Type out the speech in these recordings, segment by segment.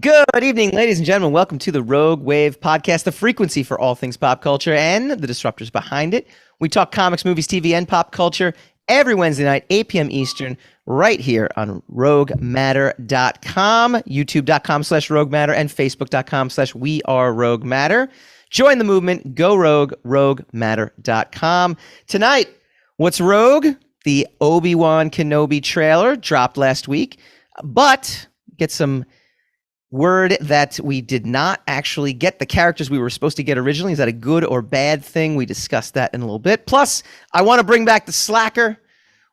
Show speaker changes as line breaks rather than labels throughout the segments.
Good evening, ladies and gentlemen. Welcome to the Rogue Wave podcast, the frequency for all things pop culture and the disruptors behind it. We talk comics, movies, TV, and pop culture every Wednesday night, 8 p.m. Eastern, right here on RogueMatter.com, YouTube.com/RogueMatter, and Facebook.com/WeAreRogueMatter. Join the movement. Go Rogue, RogueMatter.com. Tonight, what's Rogue? The Obi Wan Kenobi trailer dropped last week, but get some word that we did not actually get the characters we were supposed to get originally. Is that a good or bad thing? We discussed that in a little bit. Plus, I want to bring back the Slacker.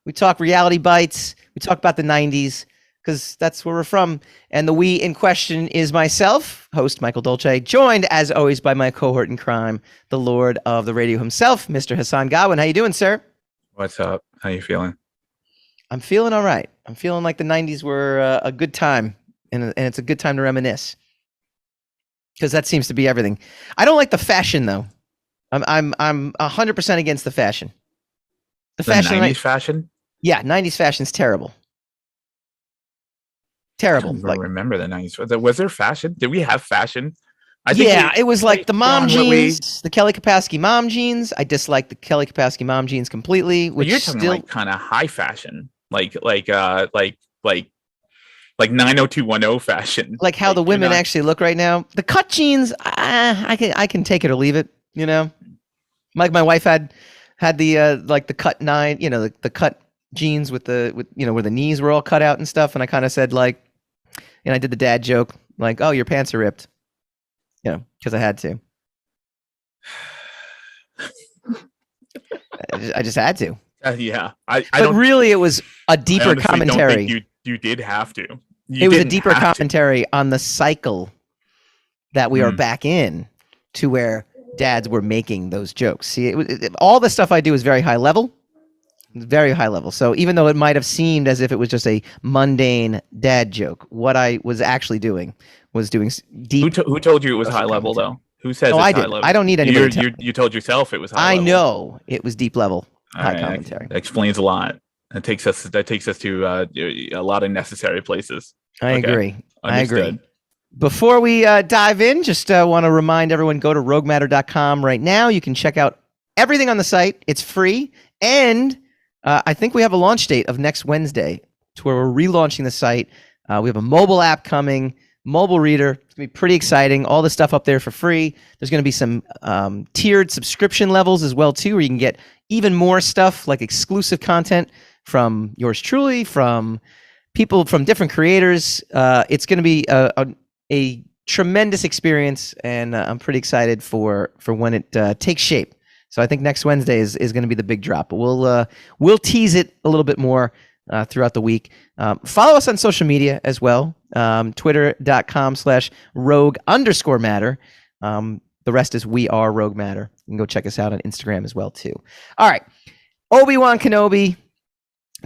We talk reality bites. We talk about the 90s because that's where we're from. And the we in question is myself, host Michael Dolce, joined as always by my cohort in crime, the Lord of the Radio himself, Mr. Hassan Godwin. How you doing, sir?
What's up? How you feeling?
I'm feeling all right. I'm feeling like the 90s were a good time. And it's a good time to reminisce because that seems to be everything. I don't like the fashion though. I'm 100% against the fashion.
The fashion, 90s fashion?
Yeah, 90s fashion's terrible. Terrible.
I don't remember the 90s. Was there fashion? Did we have fashion?
It was like the mom jeans, the Kelly Kapowski mom jeans. I dislike the Kelly Kapowski mom jeans completely. Which
you're talking like kind of high fashion, like 90210 fashion,
like how the women actually look right now. The cut jeans, I can take it or leave it. You know, like my wife had the like the cut 9, you know, the cut jeans with where the knees were all cut out and stuff. And I kind of said like, and I did the dad joke like, "Oh, your pants are ripped," you know, because I had to. I just had to.
Yeah,
but really, it was a deeper commentary.
You did have to.
It was a deeper commentary on the cycle that we are back in to where dads were making those jokes. See, all the stuff I do is very high level. Very high level. So even though it might have seemed as if it was just a mundane dad joke, what I was actually doing was doing deep.
Who told you it was high level, though? Who says it's
I
high
did.
level?
I don't need anybody.
You told yourself it was high level.
I know it was deep level. High commentary.
That explains a lot. That takes us to a lot of necessary places.
I agree.
Understood.
I agree. Before we dive in, just want to remind everyone, go to RogueMatter.com right now. You can check out everything on the site. It's free. And I think we have a launch date of next Wednesday to where we're relaunching the site. We have a mobile app coming, mobile reader. It's going to be pretty exciting. All the stuff up there for free. There's going to be some tiered subscription levels as well, too, where you can get even more stuff like exclusive content from yours truly, from people from different creators. It's going to be a tremendous experience, and I'm pretty excited for when it takes shape. So I think next Wednesday is going to be the big drop, but we'll tease it a little bit more throughout the week. Follow us on social media as well. Twitter.com/rogue_matter. The rest is We Are Rogue Matter. You can go check us out on Instagram as well, too. All right. Obi Wan Kenobi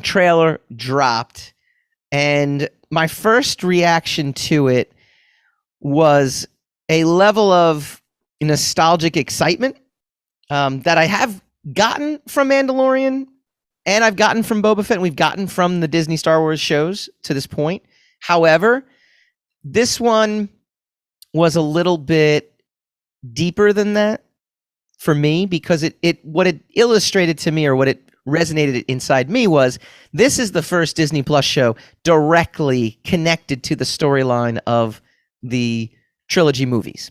trailer dropped. And my first reaction to it was a level of nostalgic excitement that I have gotten from Mandalorian and I've gotten from Boba Fett and we've gotten from the Disney Star Wars shows to this point. However, this one was a little bit deeper than that for me because what it illustrated to me or what it resonated inside me was this is the first Disney Plus show directly connected to the storyline of the trilogy movies.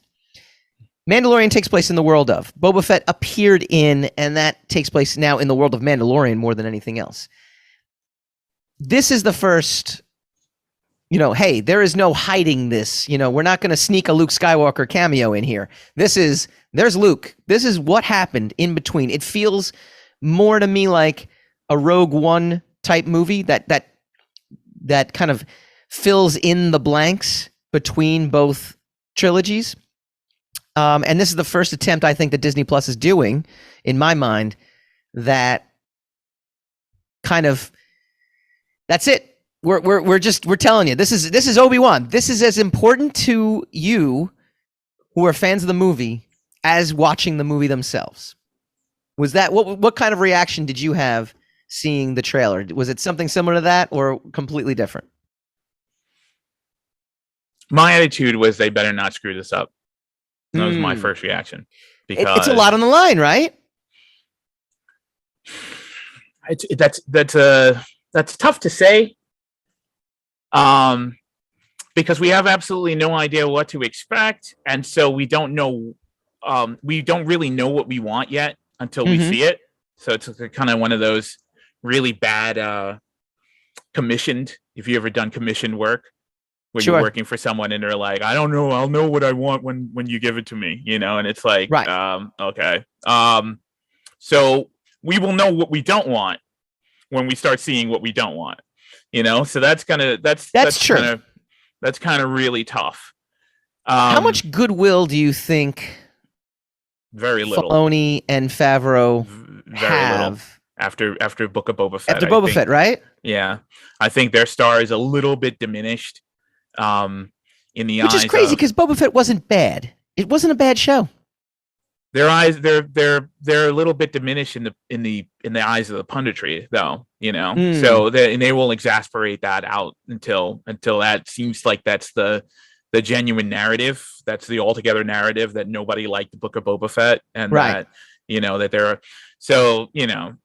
Mandalorian takes place in the world of. Boba Fett appeared in, and that takes place now in the world of Mandalorian more than anything else. This is the first, hey, there is no hiding this. We're not going to sneak a Luke Skywalker cameo in here. There's Luke. This is what happened in between. It feels more to me like a Rogue One type movie that kind of fills in the blanks between both trilogies. And this is the first attempt I think that Disney Plus is doing, in my mind, that kind of that's it. We're telling you this is Obi-Wan. This is as important to you who are fans of the movie as watching the movie themselves. Was that what kind of reaction did you have seeing the trailer? Was it something similar to that or completely different?
My attitude was they better not screw this up. That was my first reaction. Because
it's a lot on the line, right?
That's tough to say. Because we have absolutely no idea what to expect, and so we don't know. We don't really know what we want yet until we see it. So it's kind of one of those really bad commissioned. If you ever done commissioned work, where you're working for someone and they're like, I don't know, I'll know what I want when you give it to me, and it's like, okay. So we will know what we don't want when we start seeing what we don't want, so that's true. That's kind of really tough.
How much goodwill do you think
very little
Filoni and Favreau have
after Book of Boba Fett?
After Boba Fett, right?
Yeah. I think their star is a little bit diminished. In the
Which is crazy because Boba Fett wasn't bad. It wasn't a bad show.
Their eyes, they're a little bit diminished in the eyes of the punditry, though. So they will exasperate that out until that seems like that's the genuine narrative. That's the altogether narrative that nobody liked the Book of Boba Fett, and that that there are. So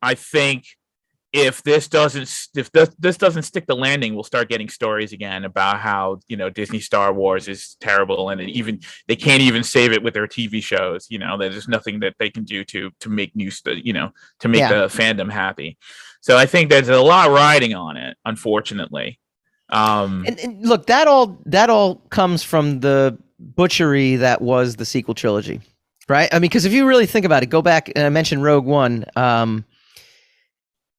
I think if this doesn't stick the landing, we'll start getting stories again about how Disney Star Wars is terrible, and they can't even save it with their TV shows. There's nothing that they can do to make news, to make the fandom happy. So I think there's a lot riding on it, unfortunately.
And look, that all comes from the butchery that was the sequel trilogy, right? I mean, because if you really think about it, go back and I mentioned Rogue One.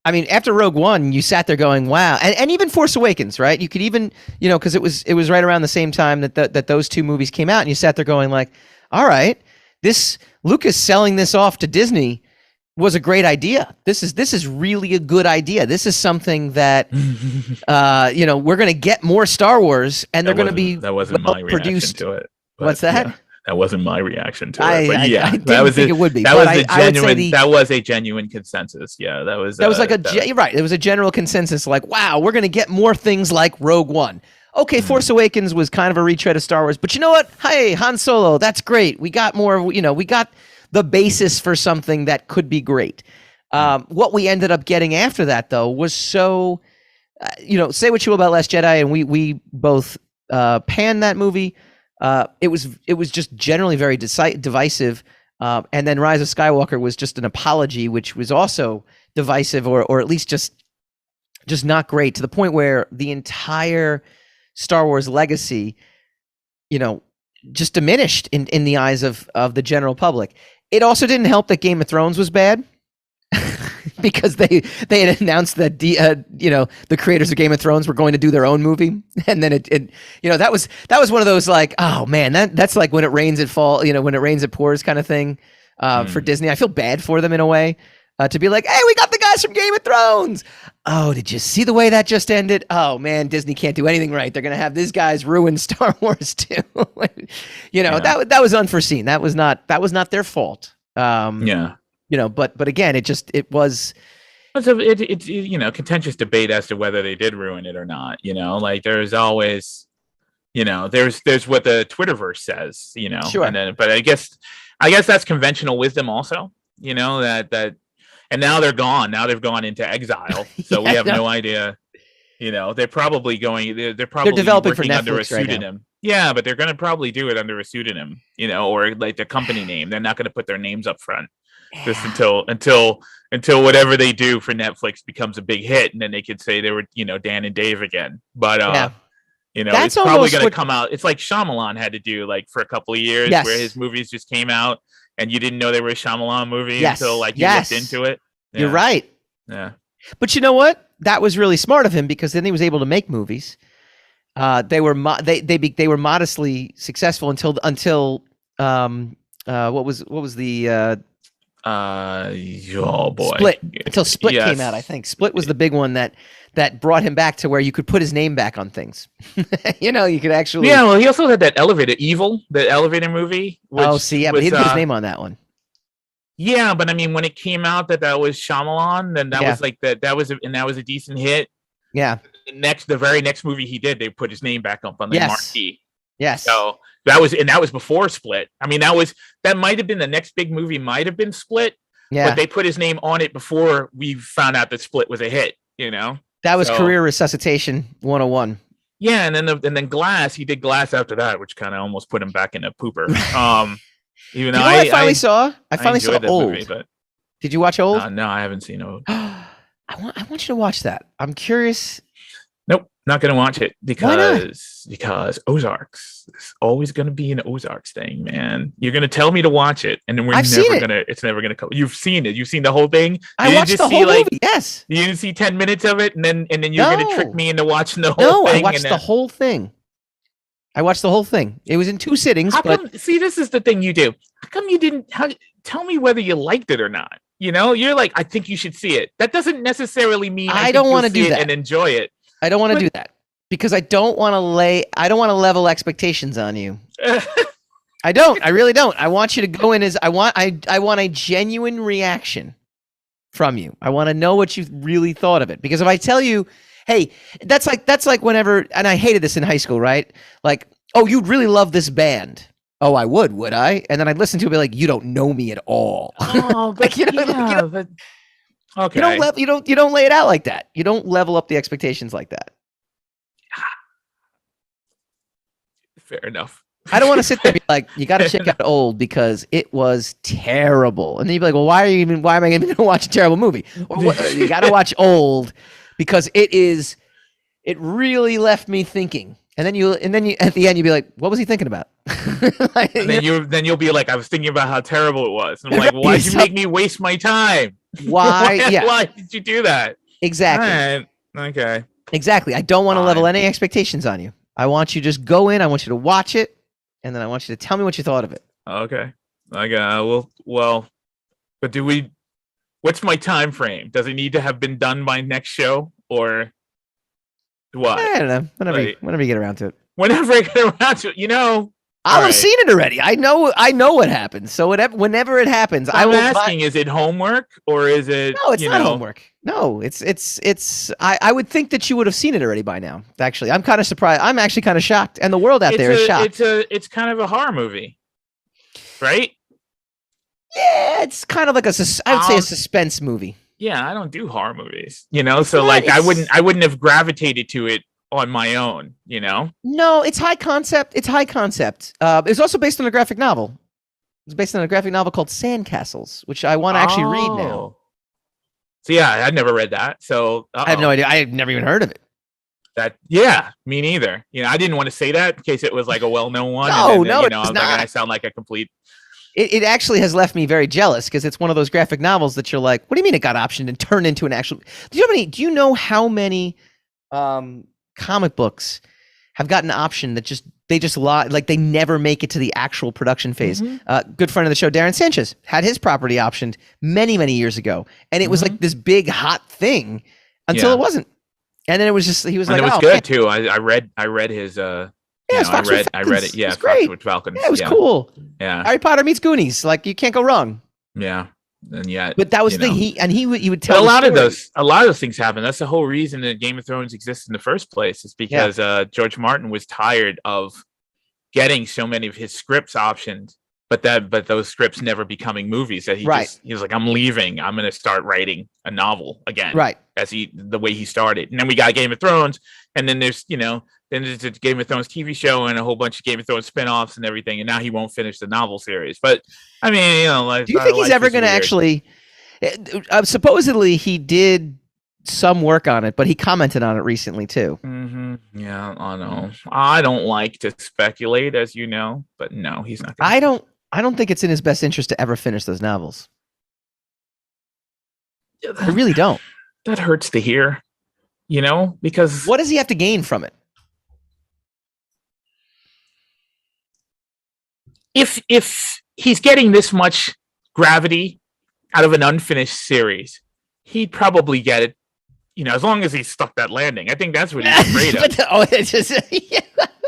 I mean, after Rogue One, you sat there going, "Wow!" And even Force Awakens, right? You could even, because it was right around the same time that those two movies came out, and you sat there going, like, "All right, this Lucas selling this off to Disney was a great idea. This is really a good idea. This is something that, we're going to get more Star Wars, and they're going to be
that wasn't my
produced."
reaction to it.
What's that?
Yeah. That wasn't my reaction to it.
I
didn't
think it would be.
That was a genuine. That was a genuine consensus. Yeah, that was like
right. It was a general consensus. Like, wow, we're going to get more things like Rogue One. Okay, Force Awakens was kind of a retread of Star Wars, but you know what? Hey, Han Solo, that's great. We got more. We got the basis for something that could be great. What we ended up getting after that, though, was so. Say what you will about Last Jedi, and we both panned that movie. It was just generally very divisive, and then Rise of Skywalker was just an apology, which was also divisive, or at least just not great, to the point where the entire Star Wars legacy, just diminished in the eyes of the general public. It also didn't help that Game of Thrones was bad. Because they had announced that the creators of Game of Thrones were going to do their own movie, and then that was one of those like, oh man, that's like when it rains it fall, when it rains it pours kind of thing for Disney. I feel bad for them in a way, to be like, hey, we got the guys from Game of Thrones. Oh, did you see the way that just ended? Oh man, Disney can't do anything right. They're gonna have these guys ruin Star Wars too. That was unforeseen. That was not their fault. But again, it was.
It's contentious debate as to whether they did ruin it or not. Like there's always, there's what the Twitterverse says.
Sure.
And then, but I guess that's conventional wisdom also. That, and now they're gone. Now they've gone into exile, so we have no idea. They're probably going. They're
developing for Netflix
under a pseudonym. Right, yeah, but they're going to probably do it under a pseudonym. Or like their company name. They're not going to put their names up front. Just until whatever they do for Netflix becomes a big hit, and then they could say they were Dan and Dave again. But it's probably going to come out. It's like Shyamalan had to do like for a couple of years, where his movies just came out and you didn't know they were a Shyamalan movie until like you looked into it. Yeah.
You're right.
Yeah,
but you know what? That was really smart of him, because then he was able to make movies. They were modestly successful until what was the
oh boy,
Split, until Split came out. I think Split was the big one that brought him back to where you could put his name back on things. You could actually.
Yeah, well, he also had that the elevator movie.
But he didn't put his name on that one.
Yeah, but I mean, when it came out that was Shyamalan, then that was like that was a decent hit.
Yeah.
The very next movie he did, they put his name back up on the marquee.
Yes.
So that was before Split. I mean, that might have been the next big movie, might have been Split,
Yeah.
but they put his name on it before we found out that Split was a hit.
That was career resuscitation 101.
Yeah, and then Glass, he did Glass after that, which kind of almost put him back in a pooper. Even though
I finally saw? I finally saw Old.
Movie, but
did you watch Old?
No, I haven't seen Old.
I want you to watch that. I'm curious.
Nope, not going to watch it because Ozarks. It's always going to be an Ozarks thing, man. You're going to tell me to watch it, and then it's never going to come. You've seen it. You've seen the whole thing.
I watched the whole movie. Yes.
You didn't see 10 minutes of it, and then you're going to trick me into watching the whole thing.
No, I watched the whole thing. I watched the whole thing. It was in 2 sittings.
See, this is the thing you do. How come you didn't tell me whether you liked it or not? You're like, I think you should see it. That doesn't necessarily mean
I don't want to do that
and enjoy it.
I don't want to do that because I don't want to level expectations on you. I don't. I really don't. I want you to go in as I want a genuine reaction from you. I want to know what you really thought of it. Because if I tell you, hey, that's like whenever, and I hated this in high school, right? Like, oh, you'd really love this band. Oh, I would I? And then I'd listen to it and be like, you don't know me at all.
Oh, but but okay.
You don't lay it out like that. You don't level up the expectations like that.
Fair enough.
I don't want to sit there and be like, you got to check out Old because it was terrible. And then you'd be like, well, why am I even going to watch a terrible movie? Or you got to watch Old because it really left me thinking. And then you at the end you'd be like, what was he thinking about?
Like, and then you'll be like, I was thinking about how terrible it was. And I'm like, why did you make me waste my time?
Why? Yeah.
Why did you do that?
Exactly.
Right. Okay.
Exactly. I don't want to level any expectations on you. I want you to just go in. I want you to watch it, and then I want you to tell me what you thought of it.
Okay. Well, but what's my time frame? Does it need to have been done by next show or what?
I don't know. Whenever you get around to it.
Whenever I get around to it,
I'll have seen it already. I know what happens. So whenever it happens,
I'm asking: is it homework or is it?
No, it's not homework. No, it's. I would think that you would have seen it already by now. Actually, I'm kind of surprised. I'm actually kind of shocked, and the world out there is shocked.
It's kind of a horror movie, right?
Yeah, it's kind of like I would say a suspense movie.
Yeah, I don't do horror movies, so like I wouldn't have gravitated to it on my own,
No, it's high concept. It's also based on a graphic novel. It's based on a graphic novel called Sandcastles, which I want to actually read now.
So yeah, I'd never read that. So
I have no idea. I have never even heard of it.
Me neither. I didn't want to say that in case it was like a well-known one.
No, it's not.
I sound like a complete.
It actually has left me very jealous because it's one of those graphic novels that you're like, what do you mean it got optioned and turned into an actual? Do you know how many comic books have gotten an option that they just lie, like they never make it to the actual production phase? Mm-hmm. Good friend of the show, Darren Sanchez, had his property optioned many, many years ago, and it was like this big hot thing until it wasn't. And then it was just he was like,
it was good too. I read his I read it. Yeah, Foxwood Falcons.
Yeah, it was cool.
Yeah,
Harry Potter meets Goonies. Like you can't go wrong.
Yeah. And yet,
but that was the thing. He would tell.
A lot of those things happen. That's the whole reason that Game of Thrones exists in the first place. Is because George Martin was tired of getting so many of his scripts optioned, but those scripts never becoming movies. That he was like, I'm leaving. I'm going to start writing a novel again.
Right.
The way he started, and then we got Game of Thrones, and then there's then there's a Game of Thrones TV show and a whole bunch of Game of Thrones spinoffs and everything, and now he won't finish the novel series. But I mean,
do you think he's ever going to actually? Supposedly, he did some work on it, but he commented on it recently too.
Mm-hmm. Yeah, I know. I don't like to speculate, as you know, but no, he's not.
I don't think it's in his best interest to ever finish those novels. I really don't.
That hurts to hear, because
what does he have to gain from it?
If he's getting this much gravity out of an unfinished series, he'd probably get it, as long as he stuck that landing. I think that's what he's afraid of.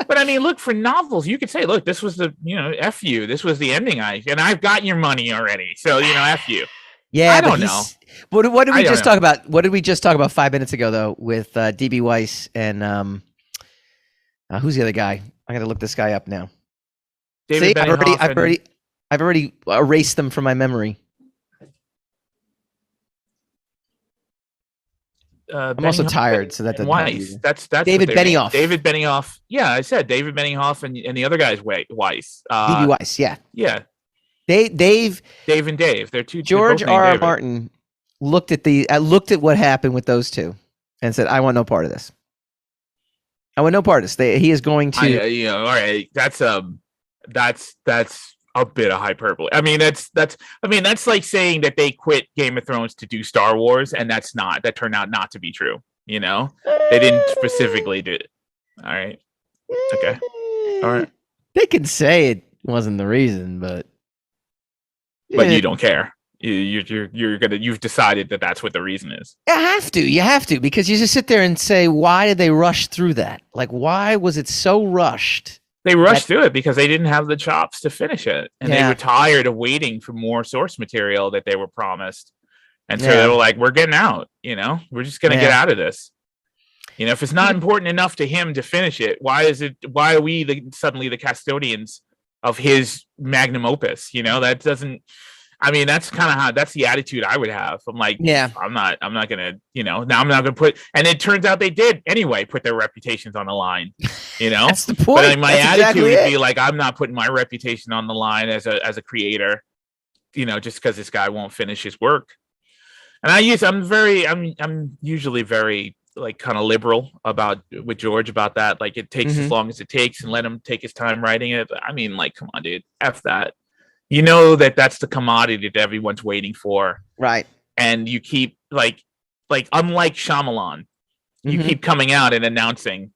But I mean, look, for novels, you could say, look, this was the, F you. This was the ending, and I've got your money already. So, F you.
Yeah, I don't know. What did we just talk about? What did we just talk about 5 minutes ago, though, with DB Weiss and who's the other guy? I got to look this guy up now.
David
See, I've already erased them from my memory. I'm also tired, so that doesn't help either.
That's
David Benioff.
David Benioff. Yeah, I said David Benioff and the other guy's Weiss.
D.B. Weiss, yeah.
Yeah.
Dave
and Dave. They're two.
George R. R. Martin looked at what happened with those two and said, "I want no part of this. I want no part of this." He is going to.
All right. That's a bit of hyperbole. I mean, that's like saying that they quit Game of Thrones to do Star Wars, and that turned out not to be true. You know, they didn't specifically do it. All right. Okay. All right.
They can say it wasn't the reason, but
you don't care. You've decided that that's what the reason is.
You have to, because you just sit there and say, why did they rush through that? Like, why was it so rushed?
They rushed through it because they didn't have the chops to finish it, and they were tired of waiting for more source material that they were promised, and so they were like, "We're getting out. You know, we're just gonna get out of this. You know, if it's not important enough to him to finish it, why are we suddenly the custodians of his magnum opus? You know, that doesn't." I mean, that's the attitude I would have. I'm like, I'm not gonna, now I'm not gonna put, and it turns out they did anyway, put their reputations on the line,
That's the point.
But my attitude would be like, I'm not putting my reputation on the line as a creator, just because this guy won't finish his work. And I'm usually very like kind of liberal with George about that. Like, it takes as long as it takes and let him take his time writing it. I mean, like, come on, dude, F that. You know that's the commodity that everyone's waiting for,
right?
And you keep like unlike Shyamalan, you keep coming out and announcing,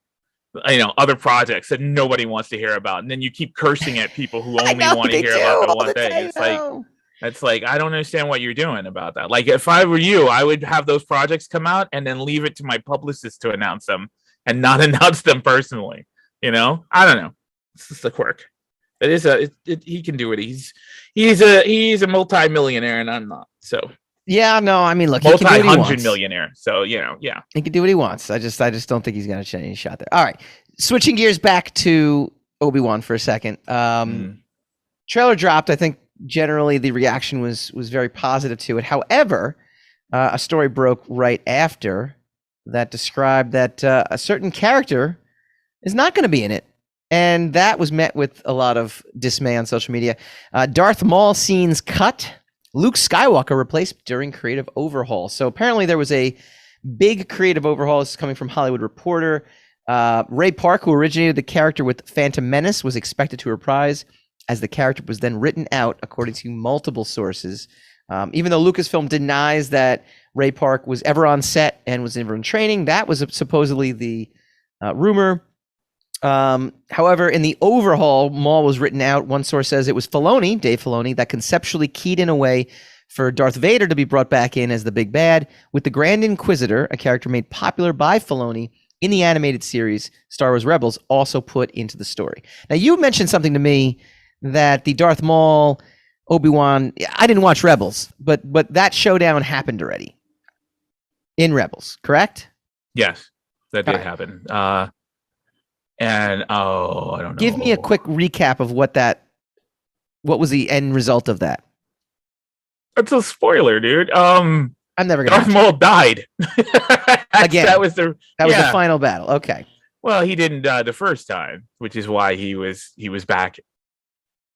other projects that nobody wants to hear about, and then you keep cursing at people who only want to hear about the one thing. It's like I don't understand what you're doing about that. Like, if I were you, I would have those projects come out and then leave it to my publicist to announce them and not announce them personally. I don't know. It's just a quirk. He can do it. He's a multi-millionaire, and I'm not. So
yeah, no, I mean, look,
multi-hundred millionaire. So he
can do what he wants. I just don't think he's gonna change any shot there. All right, switching gears back to Obi-Wan for a second. Trailer dropped. I think generally the reaction was very positive to it. However, a story broke right after that described that a certain character is not going to be in it. And that was met with a lot of dismay on social media. Darth Maul scenes cut. Luke Skywalker replaced during creative overhaul. So apparently there was a big creative overhaul. This is coming from Hollywood Reporter. Ray Park, who originated the character with Phantom Menace, was expected to reprise, as the character was then written out, according to multiple sources. Even though Lucasfilm denies that Ray Park was ever on set and was ever in training, that was supposedly the rumor. However, in the overhaul, Maul was written out. One source says it was Dave Filoni, that conceptually keyed in a way for Darth Vader to be brought back in as the big bad, with the Grand Inquisitor, a character made popular by Filoni in the animated series Star Wars Rebels, also put into the story. Now, you mentioned something to me that the Darth Maul, Obi-Wan, I didn't watch Rebels, but that showdown happened already in Rebels, correct?
Yes, that did happen. And I don't know.
Give me a quick recap of what was the end result of that.
It's a spoiler, dude.
I'm never gonna.
Darth Maul died.
Again,
that was the
final battle. Okay.
Well, he didn't die the first time, which is why he was back.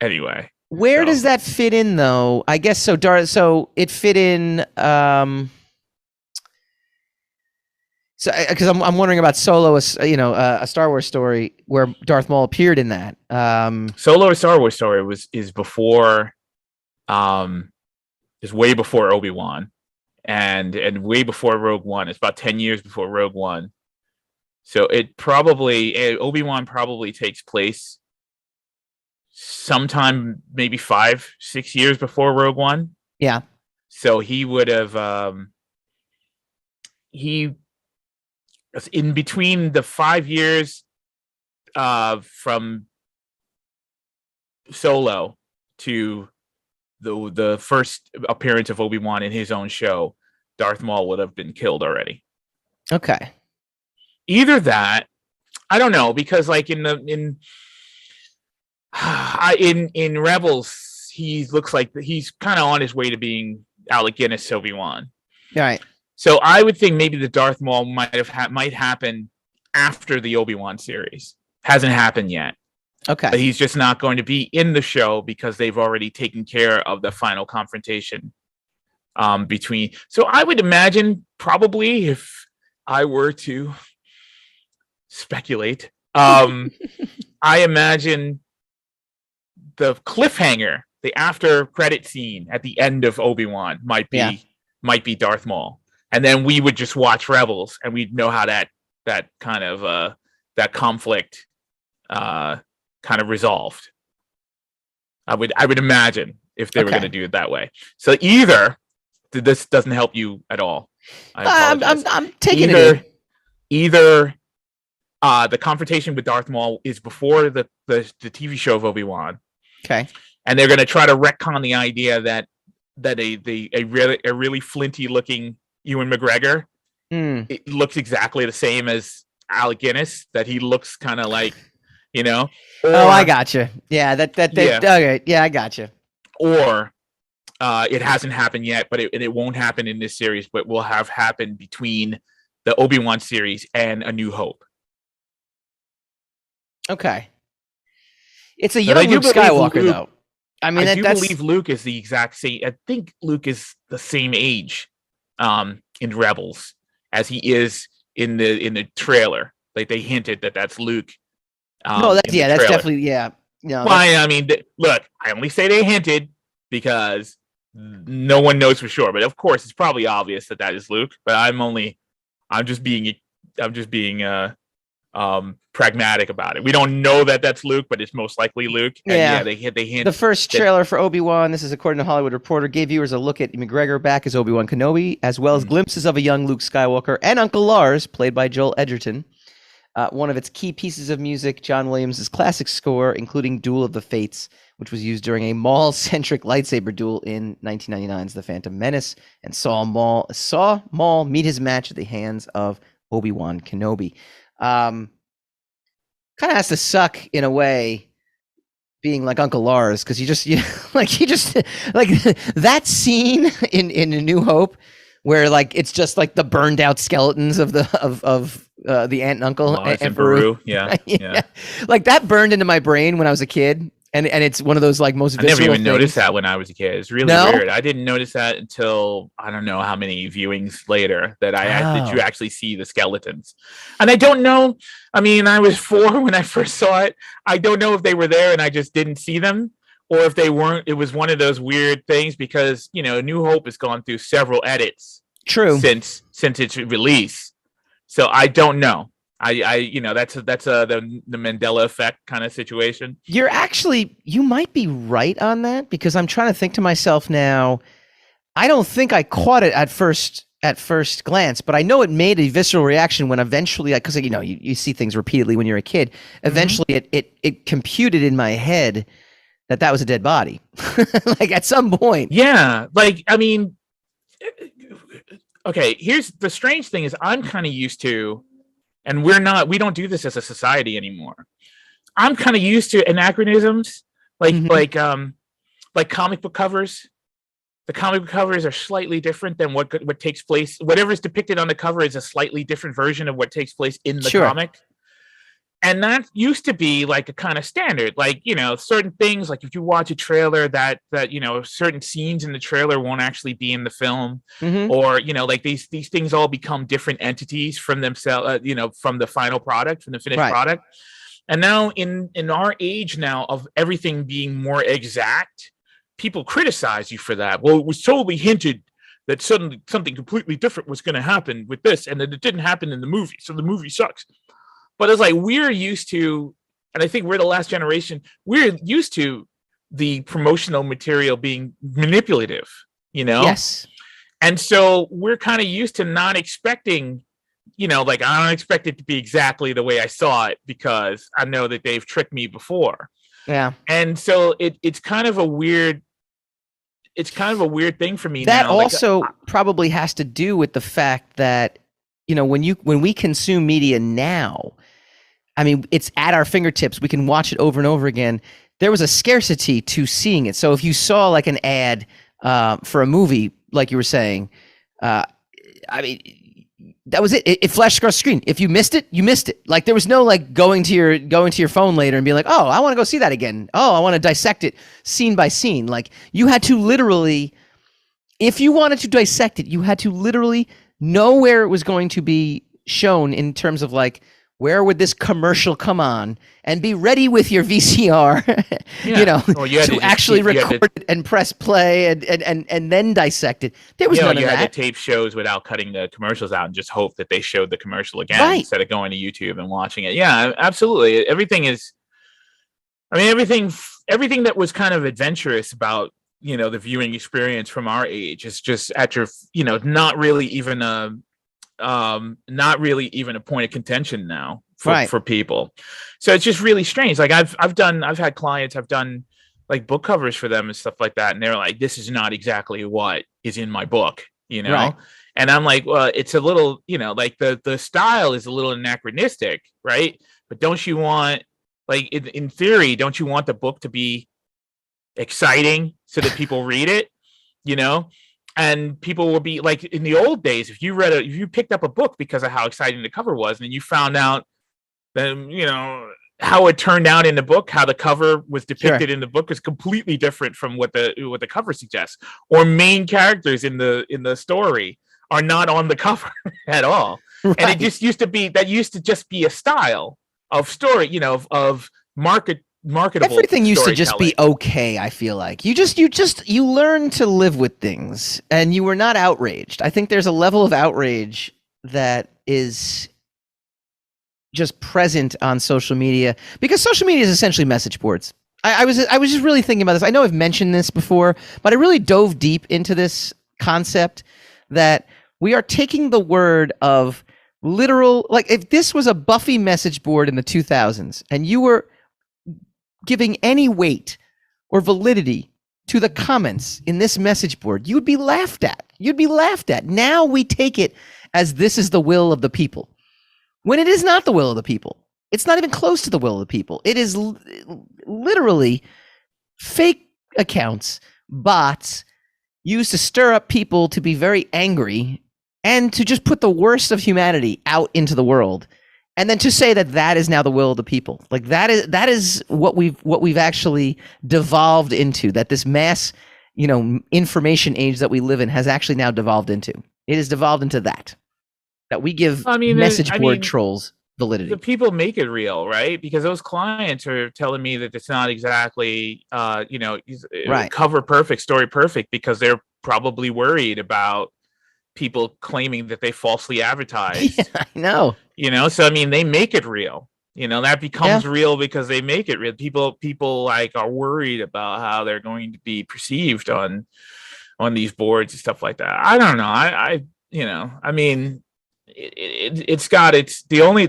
Anyway,
where does that fit in, though? I guess so. So it fit in. So, because I'm wondering about Solo, a Star Wars story where Darth Maul appeared in that.
Solo, a Star Wars story is before, is way before Obi-Wan, and way before Rogue One. It's about 10 years before Rogue One. So Obi-Wan probably takes place sometime maybe 5-6 years before Rogue One.
Yeah.
So he would have in between the 5 years from Solo to the first appearance of Obi-Wan in his own show, Darth Maul would have been killed already.
Okay.
Either that, I don't know, because like in in Rebels, he looks like he's kind of on his way to being Alec Guinness Obi-Wan.
Right.
So I would think maybe the Darth Maul might happen after the Obi-Wan series. Hasn't happened yet.
Okay.
But he's just not going to be in the show because they've already taken care of the final confrontation between. So I would imagine, probably, if I were to speculate, I imagine the cliffhanger, the after credit scene at the end of Obi-Wan might be Darth Maul. And then we would just watch Rebels and we'd know how that kind of that conflict kind of resolved. I would imagine if they were going to do it that way. So either this doesn't help you at all.
I'm taking it in.
Either the confrontation with Darth Maul is before the TV show of Obi-Wan.
Okay.
And they're going to try to retcon the idea that a really flinty looking Ewan McGregor it looks exactly the same as Alec Guinness, that he looks kind of like, or,
I gotcha. Yeah, okay. Yeah, I gotcha.
Or it hasn't happened yet, but it won't happen in this series, but will have happened between the Obi-Wan series and A New Hope.
Okay. It's a young Luke Skywalker, though. I mean,
I believe Luke is the exact same. I think Luke is the same age in Rebels as he is in the trailer. Like they hinted that's Luke.
That's definitely No,
well, I mean, look, I only say they hinted because no one knows for sure. But of course, it's probably obvious that is Luke. But I'm just being pragmatic about it. We don't know that that's Luke, but it's most likely Luke.
And
they hint.
The first trailer for Obi-Wan, this is according to Hollywood Reporter, gave viewers a look at McGregor back as Obi Wan Kenobi, as well as glimpses of a young Luke Skywalker and Uncle Lars, played by Joel Edgerton. One of its key pieces of music, John Williams' classic score, including Duel of the Fates, which was used during a Maul-centric lightsaber duel in 1999's The Phantom Menace, and saw Maul meet his match at the hands of Obi-Wan Kenobi. Kind of has to suck in a way, being like Uncle Lars, because he just that scene in A New Hope, where like it's just like the burned out skeletons of the aunt and uncle and Beru.
Yeah.
Like that burned into my brain when I was a kid, and it's one of those like most visceral
I never even
things.
noticed that when I was a kid. It's really weird. I didn't notice that until I don't know how many viewings later that did you actually see the skeletons. And I don't know. I mean, I was 4 when I first saw it. I don't know if they were there and I just didn't see them, or if they weren't. It was one of those weird things because New Hope has gone through several edits.
True.
Since its release, so I don't know. That's the Mandela effect kind of situation.
You might be right on that, because I'm trying to think to myself now. I don't think I caught it at first glance, but I know it made a visceral reaction when eventually, because you see things repeatedly when you're a kid. Eventually, it computed in my head that was a dead body, like at some point.
Yeah, like I mean. Okay, here's the strange thing is I'm kind of used to, and we don't do this as a society anymore. I'm kind of used to anachronisms, like comic book covers. The comic book covers are slightly different than what takes place. Whatever's depicted on the cover is a slightly different version of what takes place in the comic. And that used to be like a kind of standard, like, certain things, like if you watch a trailer that certain scenes in the trailer won't actually be in the film, or, like these things all become different entities from themselves, from the final product, from the finished product. And now in our age now of everything being more exact, people criticize you for that. Well, it was totally hinted that suddenly something completely different was going to happen with this, and that it didn't happen in the movie. So the movie sucks. But it's like we're used to, and I think we're the last generation, we're used to the promotional material being manipulative,
Yes.
And so we're kind of used to not expecting, like I don't expect it to be exactly the way I saw it because I know that they've tricked me before.
Yeah.
And so it's kind of a weird thing for me
that
now.
That also probably has to do with the fact that, when we consume media now, I mean, it's at our fingertips. We can watch it over and over again. there was a scarcity to seeing it. So if you saw like an ad for a movie, like you were saying, I mean, that was it. It flashed across the screen. If you missed it, you missed it. Like there was no like going to your phone later and being like, oh, I want to go see that again. Oh, I want to dissect it scene by scene. Like you had to literally, if you wanted to dissect it, you had to literally know where it was going to be shown in terms of like, where would this commercial come on, and be ready with your VCR, to actually record it and press play and then dissect it. There was none of that.
You had to tape shows without cutting the commercials out and just hope that they showed the commercial again instead of going to YouTube and watching it. Yeah, absolutely. Everything that was kind of adventurous about, the viewing experience from our age is just at your, not really even a point of contention now for people. So it's just really strange. Like I've had clients, I've done like book covers for them and stuff like that. And they're like, this is not exactly what is in my book, Right. And I'm like, well, it's a little, like the style is a little anachronistic, right? But don't you want, like in theory, don't you want the book to be exciting so that people read it, And people will be like, in the old days, if you picked up a book because of how exciting the cover was, and then you found out that, how it turned out in the book, how the cover was depicted in the book is completely different from what the cover suggests, or main characters in the story are not on the cover at all. Right. And it just used to just be a style of story, of marketable.
Everything used to just be okay. I feel like you learn to live with things, and you were not outraged. I think there's a level of outrage that is just present on social media, because social media is essentially message boards. I was just really thinking about this. I know I've mentioned this before, but I really dove deep into this concept that we are taking the word of literal, like if this was a Buffy message board in the 2000s and you were giving any weight or validity to the comments in this message board, you'd be laughed at. Now we take it as this is the will of the people, when it is not the will of the people. It's not even close to the will of the people. It is literally fake accounts, bots used to stir up people to be very angry and to just put the worst of humanity out into the world. And then to say that is now the will of the people, like that is what we've actually devolved into. That this mass, information age that we live in has actually now devolved into. It has devolved into that we give message board trolls validity.
The people make it real, right? Because those clients are telling me that it's not exactly, cover perfect, story perfect, because they're probably worried about people claiming that they falsely advertised.
Yeah, I know.
So they make it real. That becomes real because they make it real. People like are worried about how they're going to be perceived on these boards and stuff like that. I don't know.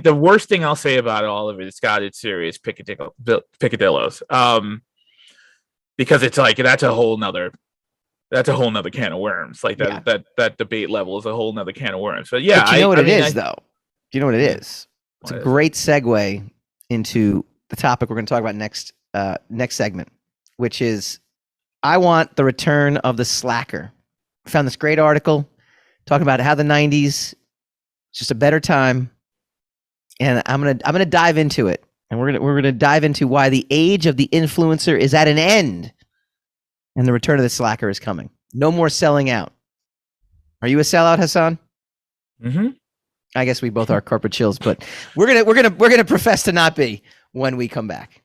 The worst thing I'll say about all of it, it's got its serious picadillos. Because it's like that's a whole nother can of worms. Like that debate level is a whole nother can of worms. But yeah,
but you know what it is, though. Do you know what it is? It's a great segue into the topic we're going to talk about next segment, which is I want the return of the slacker. I found this great article talking about how the 90s just a better time, and I'm gonna dive into it, and we're gonna dive into why the age of the influencer is at an end, and the return of the slacker is coming. No more selling out. Are you a sellout, Hassan?
Mm-hmm.
I guess we both are corporate chills, but we're gonna profess to not be when we come back.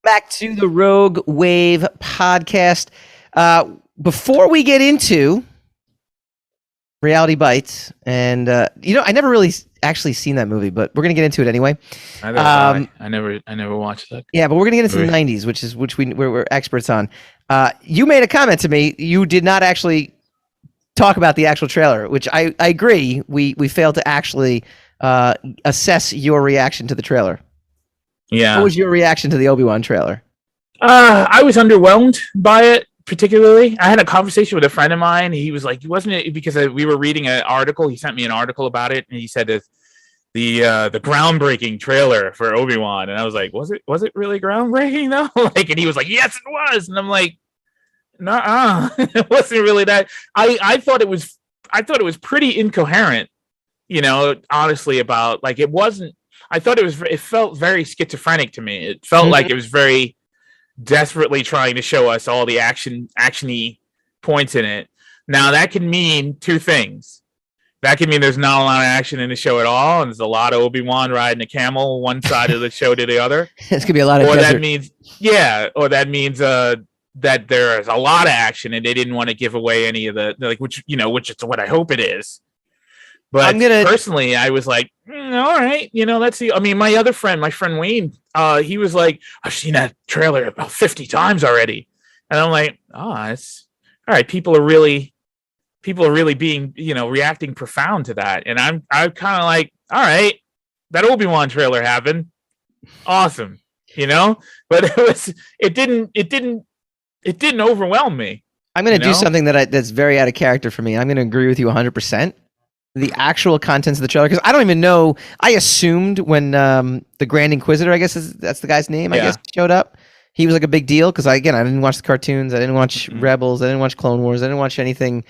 Back to the Rogue Wave podcast. Before we get into Reality Bites, and I never really actually seen that movie, but we're gonna get into it anyway.
I never watched that.
Yeah, but we're gonna get into the 90s, which we're experts on. You made a comment to me. You did not actually talk about the actual trailer, which I agree we failed to actually assess your reaction to the trailer.
Yeah.
What was your reaction to the Obi-Wan trailer?
I was underwhelmed by it, particularly. I had a conversation with a friend of mine. He was like, wasn't it because we were reading an article? He sent me an article about it, and he said that the groundbreaking trailer for Obi-Wan, and I was like, was it really groundbreaking though? Like, and he was like, yes, it was, and I'm like, nah, it wasn't really that. I thought it was pretty incoherent, honestly, about like it wasn't. I thought it felt very schizophrenic to me. It felt like it was very desperately trying to show us all the actiony points in it. Now that can mean two things. That can mean there's not a lot of action in the show at all, and there's a lot of Obi-Wan riding a camel one side of the show to the other.
It's gonna be a lot of
or
desert.
that means that there's a lot of action and they didn't want to give away any of the which is what I hope it is. But personally, I was like, all right, let's see. I mean, my friend Wayne, he was like, I've seen that trailer about 50 times already. And I'm like, it's all right. People are really being, reacting profound to that. And I'm kind of like, all right, that Obi-Wan trailer happened. Awesome. But it didn't overwhelm me.
I'm going to do something that's very out of character for me. I'm going to agree with you 100%. The actual contents of the trailer, because I don't even know. I assumed when the Grand Inquisitor, I guess that's the guy's name, I guess, showed up, he was like a big deal, because I didn't watch the cartoons, I didn't watch Rebels, I didn't watch Clone Wars, I didn't watch anything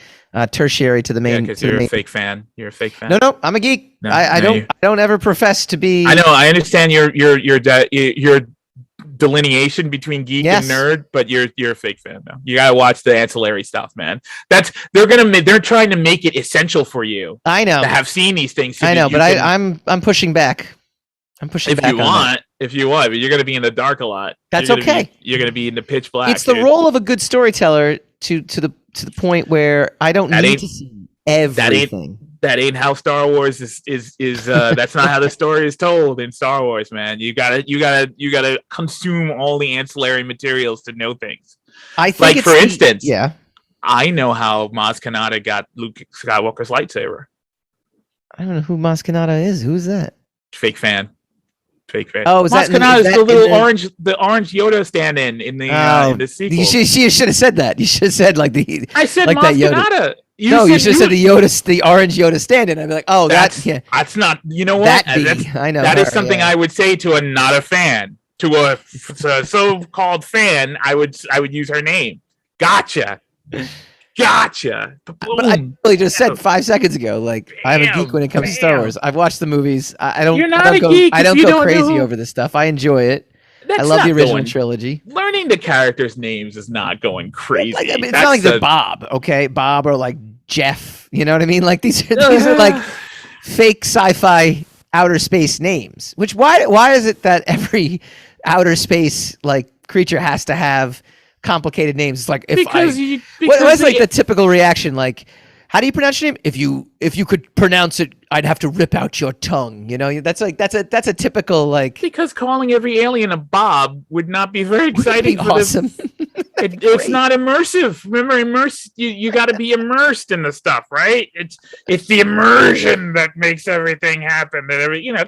tertiary to the main.
Because you're a fake fan. You're a fake fan.
No, I'm a geek. I don't ever profess to be.
I know. I understand your delineation between geek and nerd, but you're a fake fan now. You gotta watch the ancillary stuff, man. They're trying to make it essential for you.
I know
to have seen these things.
I know, but I'm pushing back. I'm pushing back.
If you want, but you're gonna be in the dark a lot.
That's okay.
You're gonna be in the pitch black.
It's the role of a good storyteller to the point where I don't need to see everything.
That ain't how Star Wars is that's not how the story is told in Star Wars, man. You gotta consume all the ancillary materials to know things.
I think, like,
for instance, I know how Maz Kanata got Luke Skywalker's lightsaber.
I don't know who Maz Kanata is. Who's that?
Fake fan.
Oh, is
Maz Kanata is the little orange Yoda stand-in in the sequel.
You should have said that. You should have said like the.
I said
like
Maz Kanata.
You should have said the orange Yoda stand-in. I'd be like, oh, that's
not. You know what?
I know
that is something I would say to a not a fan. To a so-called fan, I would use her name. Gotcha.
But I really just said 5 seconds ago, like, I'm a geek when it comes to Star Wars. I've watched the movies. I don't go crazy over this stuff. I enjoy it. I love the original trilogy.
Learning the characters' names is not going crazy.
It's not like the Bob, okay? Bob or like Jeff. You know what I mean? Like these are like fake sci-fi outer space names. Which why is it that every outer space like creature has to have complicated names? It's like what's like the typical reaction? Like, how do you pronounce your name? If you could pronounce it, I'd have to rip out your tongue. That's a typical like.
Because calling every alien a Bob would not be very exciting.
Be awesome.
It's not immersive. Remember, you got to be immersed in the stuff, right? It's the immersion that makes everything happen.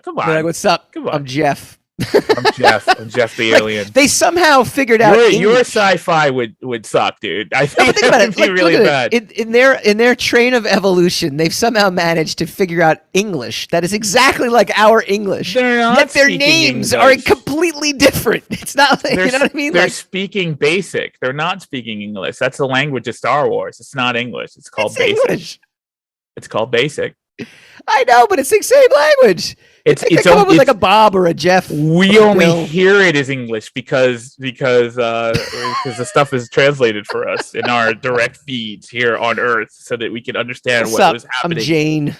Come on.
Like, what's up?
Come on.
I'm Jeff.
I'm Jeff the alien.
They somehow figured out
your sci-fi would suck, dude. I think
that would be
really bad.
In their train of evolution, they've somehow managed to figure out English that is exactly like our English. Yet their names are completely different. It's not like, you know what I mean?
They're speaking basic. They're not speaking English. That's the language of Star Wars. It's not English. It's called basic. English. It's called basic.
I know, but it's the same language. It's come up with like a Bob or a Jeff.
We only hear it as English because the stuff is translated for us in our direct feeds here on Earth, so that we can understand what was happening.
I'm Jane.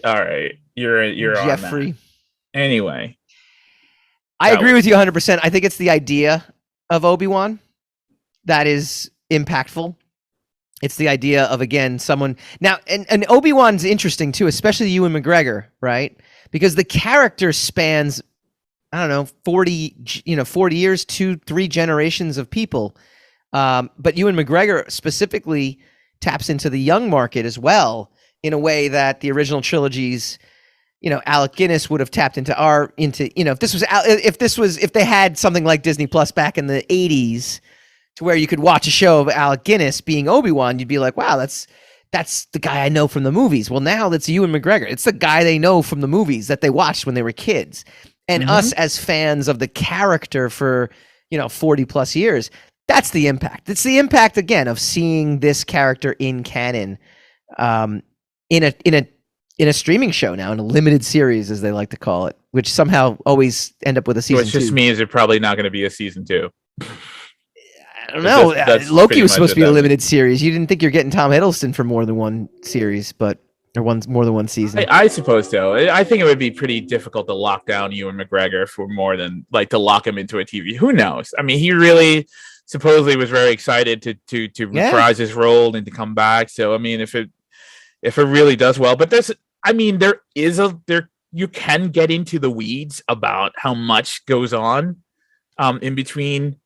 All right, you're
Jeffrey.
On that. Anyway,
I agree with you 100%. I think it's the idea of Obi-Wan that is impactful. It's the idea of, again, someone now, and Obi-Wan's interesting too, especially Ewan McGregor, right? Because the character spans, I don't know, 40 years, 2-3 generations of people. But Ewan McGregor specifically taps into the young market as well in a way that the original trilogies, Alec Guinness would have tapped into if they had something like Disney Plus back in the 80s to where you could watch a show of Alec Guinness being Obi-Wan, you'd be like, wow, that's the guy I know from the movies. Well, now that's Ewan McGregor. It's the guy they know from the movies that they watched when they were kids. And us as fans of the character for, 40 plus years, that's the impact. It's the impact, again, of seeing this character in canon, in a streaming show now, in a limited series, as they like to call it, which somehow always end up with a season 2.
Which just means there's probably not going to be a season 2.
I don't know. Loki was supposed to be a limited series. You didn't think you're getting Tom Hiddleston for more than one series, more than one season.
I suppose so. I think it would be pretty difficult to lock down Ewan McGregor for more than to lock him into a TV. Who knows? I mean, he really supposedly was very excited to reprise his role and to come back. So I mean, if it really does well, but you can get into the weeds about how much goes on in between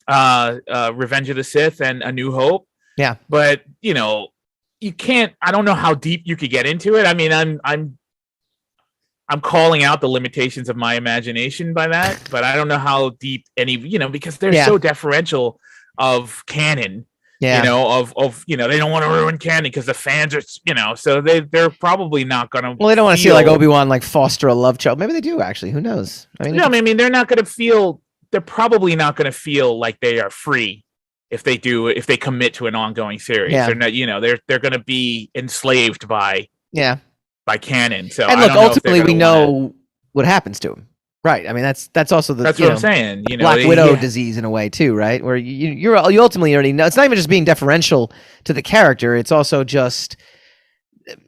Revenge of the Sith and A New Hope.
Yeah.
But you can't, I don't know how deep you could get into it. I mean, I'm calling out the limitations of my imagination by that, but I don't know how deep because they're so deferential of canon. Yeah. They don't want to ruin canon because the fans are, so they're probably not going to.
Well, they don't want to see like Obi-Wan foster a love child. Maybe they do actually. Who knows?
I mean, they're not going to feel. They're probably not going to feel like they are free if they commit to an ongoing series. Yeah. They're not. They're going to be enslaved by canon. So
and look, ultimately, we know what happens to him. Right. I mean, that's also
that's what I'm saying.
Black Widow disease in a way too, right? Where you ultimately already know. It's not even just being deferential to the character. It's also just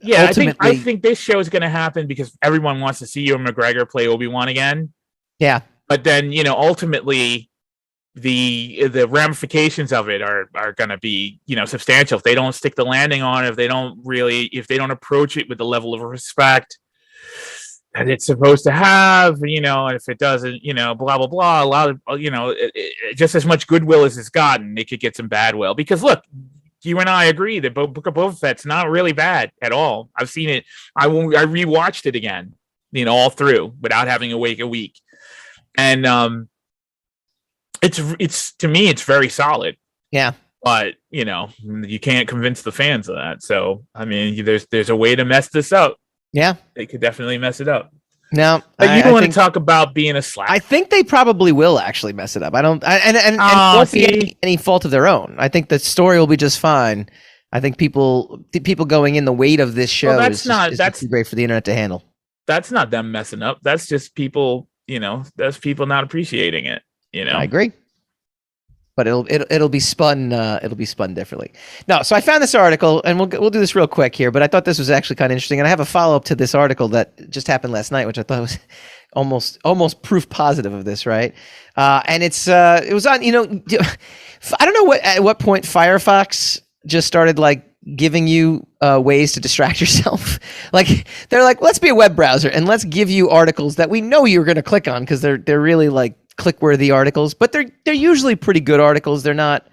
I think this show is going to happen because everyone wants to see Ewan McGregor play Obi-Wan again.
Yeah.
But then ultimately the ramifications of it are going to be substantial if they don't stick the landing on it, if they don't approach it with the level of respect that it's supposed to have, and if it doesn't, blah, blah, blah, a lot of, just as much goodwill as it's gotten, it could get some bad will. Because look, you and I agree that Book of Boba Fett's not really bad at all. I've seen it. I rewatched it again, all through without having to wait a week. And it's to me, it's very solid.
Yeah.
But, you can't convince the fans of that. So, I mean, there's a way to mess this up.
Yeah,
they could definitely mess it up.
Now,
but you don't want to talk about being a slacker.
I think they probably will actually mess it up. And won't be any fault of their own. I think the story will be just fine. I think people going in, the weight of this show is too great for the internet to handle.
That's not them messing up. That's just people. That's people not appreciating it.
I agree. But it'll be spun. It'll be spun differently. No, so I found this article, and we'll do this real quick here. But I thought this was actually kind of interesting, and I have a follow up to this article that just happened last night, which I thought was almost proof positive of this, right? And it was on. I don't know at what point Firefox just started giving you ways to distract yourself. They're like, let's be a web browser and let's give you articles that we know you're going to click on because they're really click-worthy articles, but they're usually pretty good articles. They're not,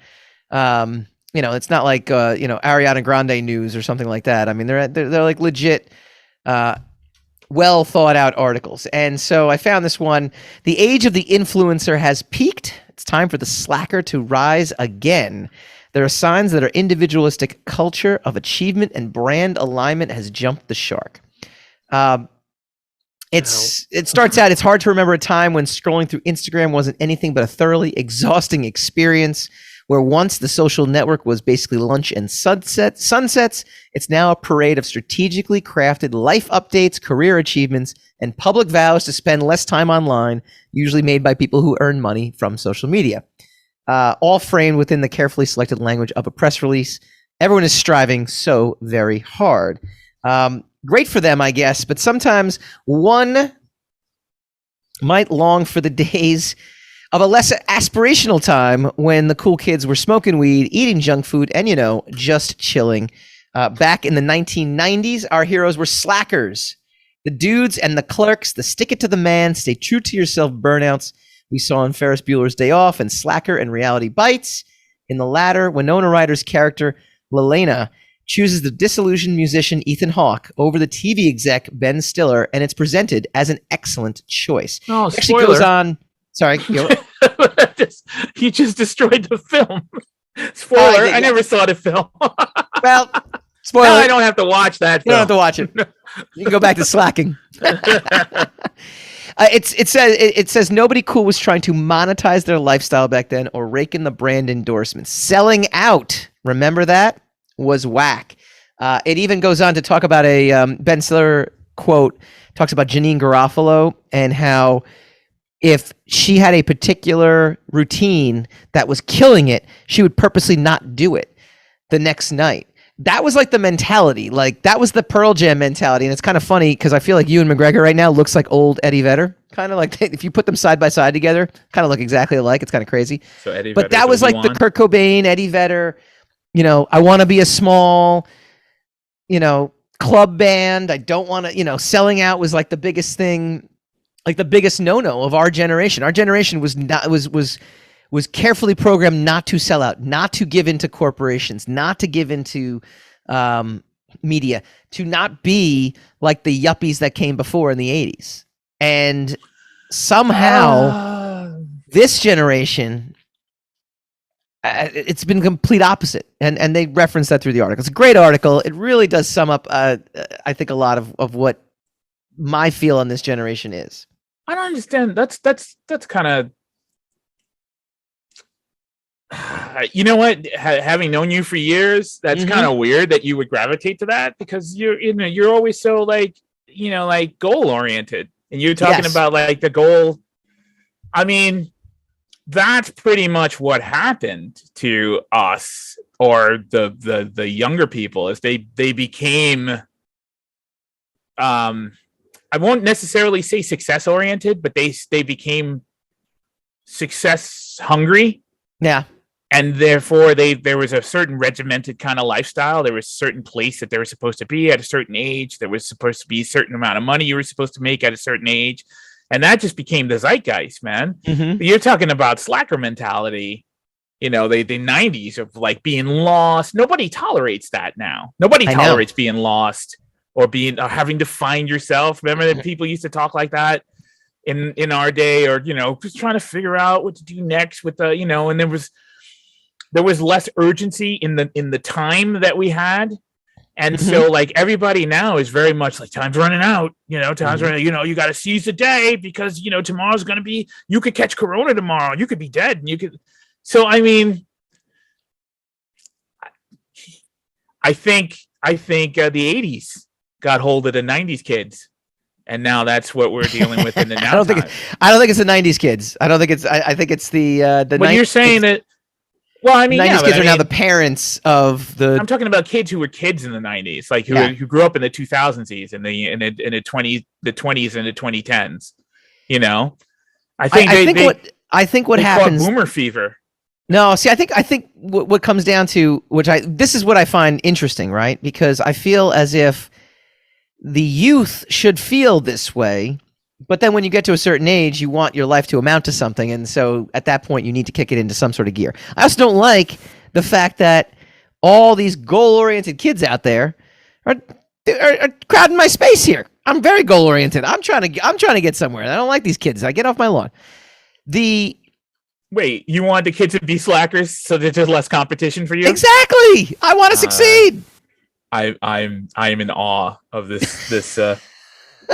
it's not like Ariana Grande news or something like that. I mean, they're legit, well thought out articles. And so I found this one: the age of the influencer has peaked. It's time for the slacker to rise again. There are signs that our individualistic culture of achievement and brand alignment has jumped the shark. It starts out, it's hard to remember a time when scrolling through Instagram wasn't anything but a thoroughly exhausting experience, where once the social network was basically lunch and sunsets, it's now a parade of strategically crafted life updates, career achievements, and public vows to spend less time online, usually made by people who earn money from social media. All framed within the carefully selected language of a press release. Everyone is striving so very hard. Great for them, I guess, but sometimes one might long for the days of a less aspirational time when the cool kids were smoking weed, eating junk food, and, just chilling. Back in the 1990s, our heroes were slackers. The dudes and the clerks, the stick it to the man, stay true to yourself burnouts we saw in Ferris Bueller's Day Off and Slacker and Reality Bites. In the latter, Winona Ryder's character Lelena chooses the disillusioned musician Ethan Hawke over the TV exec Ben Stiller, and it's presented as an excellent choice.
Oh,
It actually goes on. Sorry,
you just destroyed the film. Spoiler: I never saw the film.
Well, spoiler.
Now I don't have to watch that.
You don't have to watch it. You can go back to slacking. It says nobody cool was trying to monetize their lifestyle back then or rake in the brand endorsements. Selling out, remember that, was whack. It even goes on to talk about a Ben Stiller quote, talks about Janine Garofalo and how if she had a particular routine that was killing it, she would purposely not do it the next night. That was like the mentality. Like that was the Pearl Jam mentality. And it's kind of funny because I feel like Ewan McGregor right now looks like old Eddie Vedder. Kind of like if you put them side by side together, kind of look exactly alike. It's kind of crazy.
So Eddie
but
Vedder's
that was like the Kurt Cobain, Eddie Vedder, I want to be a small, club band. I don't want to, selling out was like the biggest thing, like the biggest no-no of our generation. Our generation was not, was carefully programmed not to sell out, not to give into corporations, not to give into media, to not be like the yuppies that came before in the 80s. And somehow this generation, it's been complete opposite. And they reference that through the article. It's a great article. It really does sum up, I think, a lot of what my feel on this generation is.
I don't understand. That's kind of, you know what? Having known you for years, that's kind of weird that you would gravitate to that because you're always so like goal oriented, and you're talking about like the goal. I mean, that's pretty much what happened to us or the younger people as they became. I won't necessarily say success oriented, but they became success hungry.
Yeah.
And therefore, there was a certain regimented kind of lifestyle. There was a certain place that they were supposed to be at a certain age. There was supposed to be a certain amount of money you were supposed to make at a certain age. And that just became the zeitgeist, man. Mm-hmm. You're talking about slacker mentality, the 90s of like being lost. Nobody tolerates that now. Nobody tolerates being lost or having to find yourself. Remember that people used to talk like that in our day or, just trying to figure out what to do next with the, and there was less urgency in the time that we had. And so like everybody now is very much like time's running out, time's running, you got to seize the day because, tomorrow's going to be, you could catch Corona tomorrow. You could be dead. And so, I mean, I think the 80s got hold of the 90s kids. And now that's what we're dealing with in the now.
I don't think it's the 90s kids. I think it's the
But you're saying that. Well, I mean,
90s kids are now the parents of the.
I'm talking about kids who were kids in the 90s, like who grew up in the 2000s and the 20s and the 2010s.
I think what happens.
Boomer fever.
No, see, I think what comes down to this is what I find interesting, right? Because I feel as if the youth should feel this way. But then when you get to a certain age, you want your life to amount to something. And so at that point, you need to kick it into some sort of gear. I also don't like the fact that all these goal-oriented kids out there are crowding my space here. I'm very goal-oriented. I'm trying to get somewhere. I don't like these kids. I get off my lawn.
Wait, you want the kids to be slackers so that there's less competition for you?
Exactly. I want to succeed.
I'm in awe of this.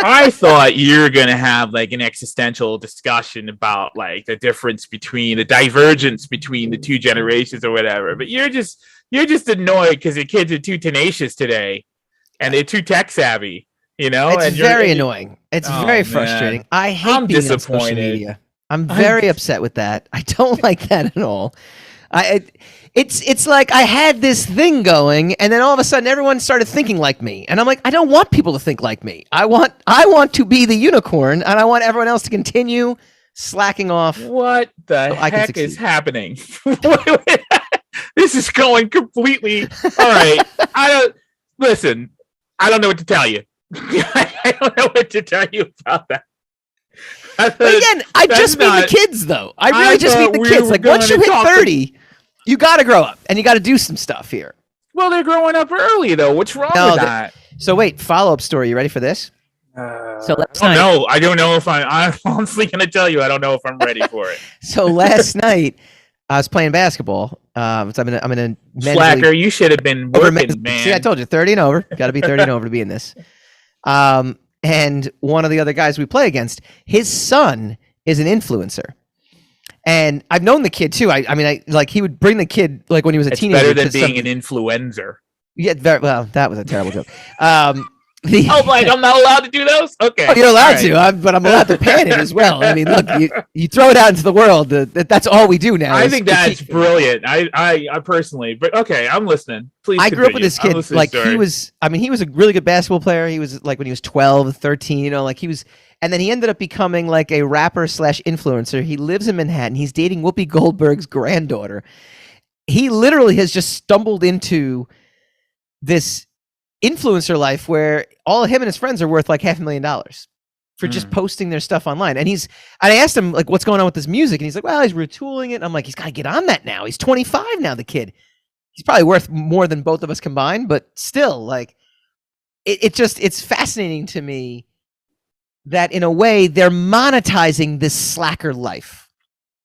I thought you were gonna have like an existential discussion about like the divergence between the two generations or whatever. But you're just annoyed because the kids are too tenacious today, and they're too tech savvy.
It's very annoying. It's very frustrating. I hate being on social media. I'm very upset with that. I don't like that at all. It's like I had this thing going, and then all of a sudden, everyone started thinking like me, and I'm like, I don't want people to think like me. I want to be the unicorn, and I want everyone else to continue slacking off.
What the heck is happening? This is going completely. All right, I don't know what to tell you. I don't know what to tell you about that.
But again, I just mean the kids, though. I really just mean the kids. Like once you hit 30. You got to grow up, and you got to do some stuff here.
Well, they're growing up early though. What's wrong with that?
So wait, follow-up story. You ready for this?
So I don't know if I'm honestly going to tell you. I don't know if I'm ready for it.
So last night I was playing basketball. So I'm in a
slacker. You should have been working, man.
See, I told you 30 and over. Got to be 30 and over to be in this. And one of the other guys we play against, his son is an influencer. And I've known the kid too. I mean, like he would bring the kid like when he was a teenager.
Better than being an influencer.
Yeah, well, that was a terrible joke.
Like I'm not allowed to do those? Okay.
Oh, you're allowed to, but I'm allowed to pan it as well. I mean, look, you throw it out into the world. That's all we do now.
I think that's brilliant. I personally, but okay, I'm listening. Please.
I grew up with this kid. Like he was a really good basketball player. He was like when he was 12, 13, like he was, and then he ended up becoming like a rapper / influencer. He lives in Manhattan. He's dating Whoopi Goldberg's granddaughter. He literally has just stumbled into this influencer life where all of him and his friends are worth like $500,000 for just posting their stuff online. And I asked him like, what's going on with this music? And he's like, well, he's retooling it. And I'm like, he's got to get on that now. He's 25 now, the kid. He's probably worth more than both of us combined, but still like it's fascinating to me that in a way they're monetizing this slacker life,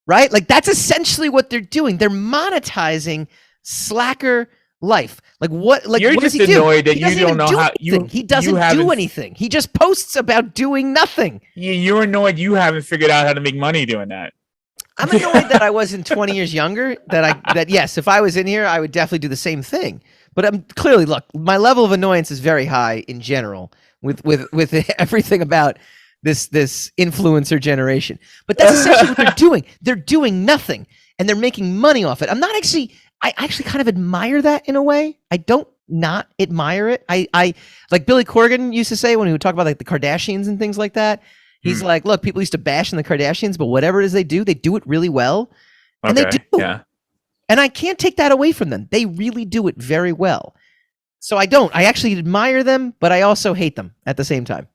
right? Like that's essentially what they're doing. They're monetizing slacker life. Like what? Like
you're
what
just
does he
annoyed
do?
that you don't know how
he doesn't do anything. He just posts about doing nothing.
You're annoyed you haven't figured out how to make money doing that.
I'm annoyed that I wasn't 20 years younger. That yes, if I was in here, I would definitely do the same thing. But I'm clearly look. My level of annoyance is very high in general with everything about this influencer generation. But that's essentially what they're doing. They're doing nothing and they're making money off it. I actually kind of admire that in a way. I don't not admire it. I like Billy Corgan used to say when he would talk about like the Kardashians and things like that. He's like, look, people used to bash on the Kardashians, but whatever it is they do it really well. And they do.
Yeah.
And I can't take that away from them. They really do it very well. So I actually admire them, but I also hate them at the same time.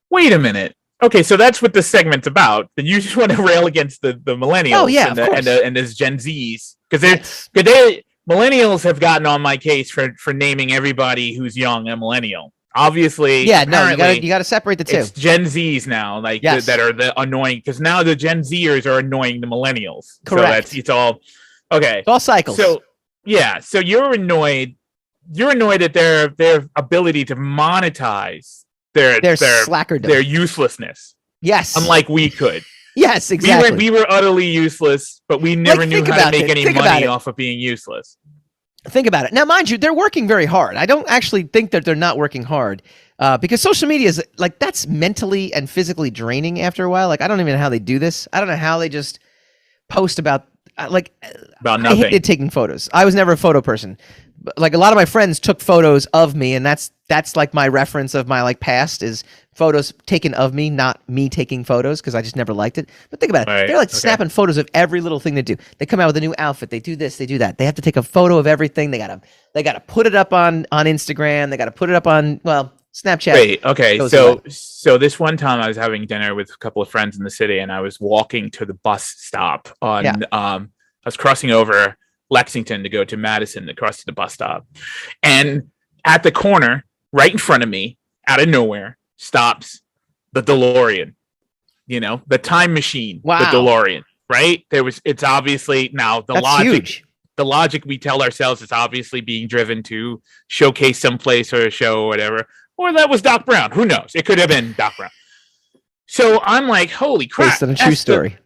Wait a minute. Okay, so that's what this segment's about. Then you just want to rail against the millennials and this Gen Zs. Because millennials have gotten on my case for naming everybody who's young a millennial. Obviously,
yeah, no, you got to separate the two.
It's Gen Zs now, that are the annoying. Because now the Gen Zers are annoying the millennials.
Correct.
So it's all okay.
It's all cycles.
So yeah, so you're annoyed. You're annoyed at their ability to monetize their
slackerdom,
their uselessness.
Yes,
unlike we could.
Yes, exactly.
We were utterly useless, but we never knew how to make any money off of being useless.
Think about it. Now, mind you, they're working very hard. I don't actually think that they're not working hard because social media is like that's mentally and physically draining after a while. Like I don't even know how they do this. I don't know how they just post about nothing. I hated taking photos. I was never a photo person. Like a lot of my friends took photos of me, and that's like my reference of my like past is photos taken of me, not me taking photos because I just never liked it. But think about it. They're like snapping photos of every little thing they do. They come out with a new outfit. They do this. They do that. They have to take a photo of everything. They gotta put it up on Instagram. They gotta put it up on Snapchat.
Wait, okay. So this one time I was having dinner with a couple of friends in the city, and I was walking to the bus stop I was crossing over Lexington to go to Madison to cross to the bus stop. And at the corner, right in front of me, out of nowhere, stops the DeLorean. You know, the time machine. Wow. The DeLorean, right? It's obviously now the logic we tell ourselves is obviously being driven to showcase someplace or a show or whatever. Or that was Doc Brown. Who knows? It could have been Doc Brown. So I'm like, holy crap.
Based on a true story.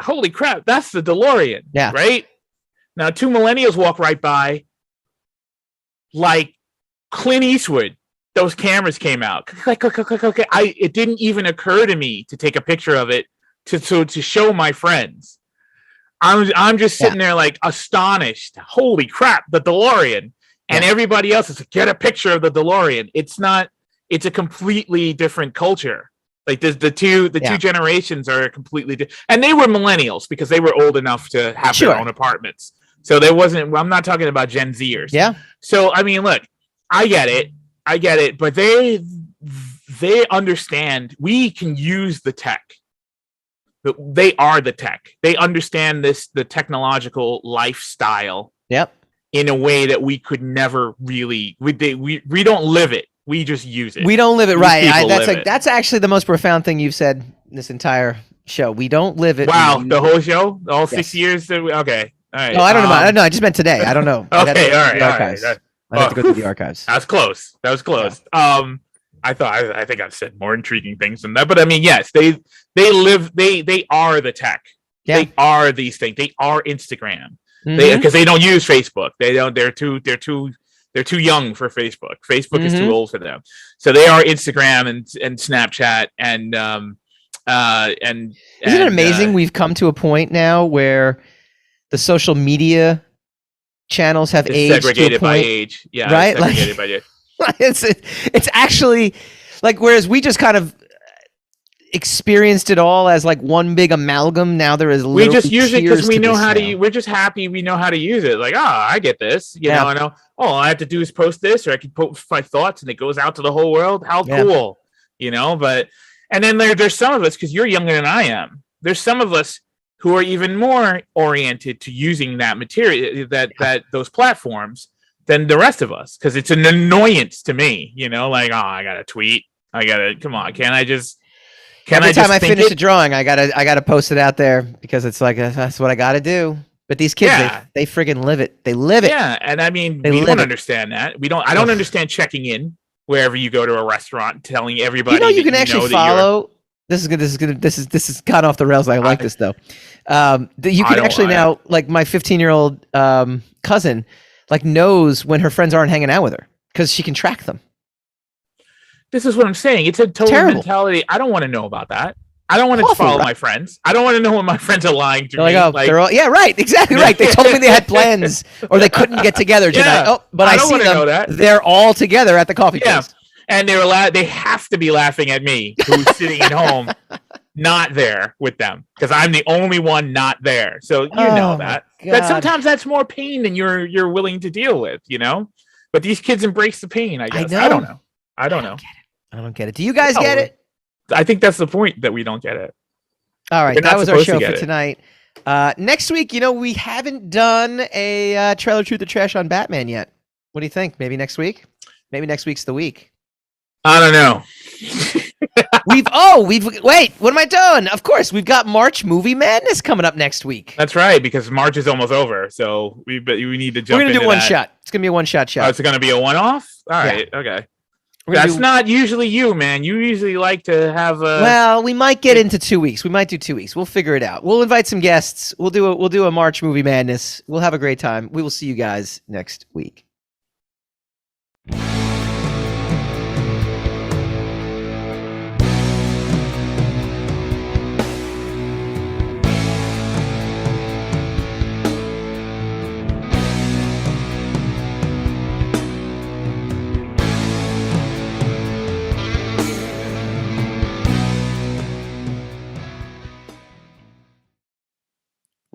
Holy crap. That's the DeLorean.
Yeah.
Right? Now, two millennials walk right by like Clint Eastwood. Those cameras came out. It didn't even occur to me to take a picture of it to show my friends. I'm just sitting there like astonished. Holy crap, the DeLorean. And everybody else is like, get a picture of the DeLorean. It's a completely different culture. Like the two generations are completely different. And they were millennials because they were old enough to have their own apartments. So I'm not talking about Gen Zers.
Yeah.
So, I mean, look, I get it, but they understand we can use the tech. They are the tech. They understand the technological lifestyle.
Yep.
in a way that we could never really. We don't live it. We just use it.
We don't live it,
These
right?
people
That's actually the most profound thing you've said this entire show. We don't live it.
Wow,
we
the whole show, all
Yes.
6 years. Okay, all right.
No, I don't know. I don't know. I just meant today. I don't know.
Okay, all right.
I'd have to go through the archives.
That was close. Yeah. I think I've said more intriguing things than that, but I mean, yes, they are the tech.
Yeah.
They are these things. They are Instagram.
Mhm.
Because they don't use Facebook. They're too young for Facebook. Facebook is too old for them. So they are Instagram and Snapchat and
Isn't it amazing? We've come to a point now where the social media channels have aged
segregated
to a
by
point,
age. Yeah,
right?
segregated by age.
It's actually like, whereas we just kind of experienced it all as like one big amalgam. Now there is
we just use it because we know how
to.
We're just happy we know how to use it. Like, I get this. You know, I know. All I have to do is post this, or I can post my thoughts, and it goes out to the whole world. How cool, you know? But and then there's some of us, because you're younger than I am. There's some of us who are even more oriented to using that material, that those platforms, than the rest of us, because it's an annoyance to me. You know, like, I gotta tweet. Come on, can't I just?
Every time I finish a drawing, I gotta post it out there, because it's like, that's what I gotta do. But these kids, they friggin' live it. They live it.
Yeah, and I mean, we don't understand that. I don't understand checking in wherever you go to a restaurant, telling everybody.
You know, you can actually follow. This is gone off the rails. I like this though. You can actually now, like, my 15-year-old cousin, like, knows when her friends aren't hanging out with her, because she can track them.
This is what I'm saying. It's a total mentality. I don't want to know about that. I don't want to follow my friends. I don't want to know when my friends are lying to me.
They're all, right, exactly right. They told me they had plans, or they couldn't get together tonight. Oh, but I see them. Know that. They're all together at the coffee place.
And they have to be laughing at me, who's sitting at home, not there with them, because I'm the only one not there. So know that sometimes that's more pain than you're willing to deal with, you know. But these kids embrace the pain. I guess I don't know. I don't get it.
Do you guys get it?
I think that's the point, that we don't get it.
All right, that was our show for tonight. Next week, we haven't done a trailer truth or trash on Batman yet. What do you think? Maybe next week? Maybe next week's the week.
I don't know.
Wait, what am I doing? Of course, we've got March Movie Madness coming up next week.
That's right, because March is almost over, so we need to jump.
We're gonna do one shot. It's gonna be a one-shot shot.
Oh, it's gonna be a one-off. All right, okay. That's not usually you, man. You usually like to have a.
Well, we might get into 2 weeks. We might do 2 weeks. We'll figure it out. We'll invite some guests. We'll do a March Movie Madness. We'll have a great time. We will see you guys next week.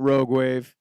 Rogue Wave.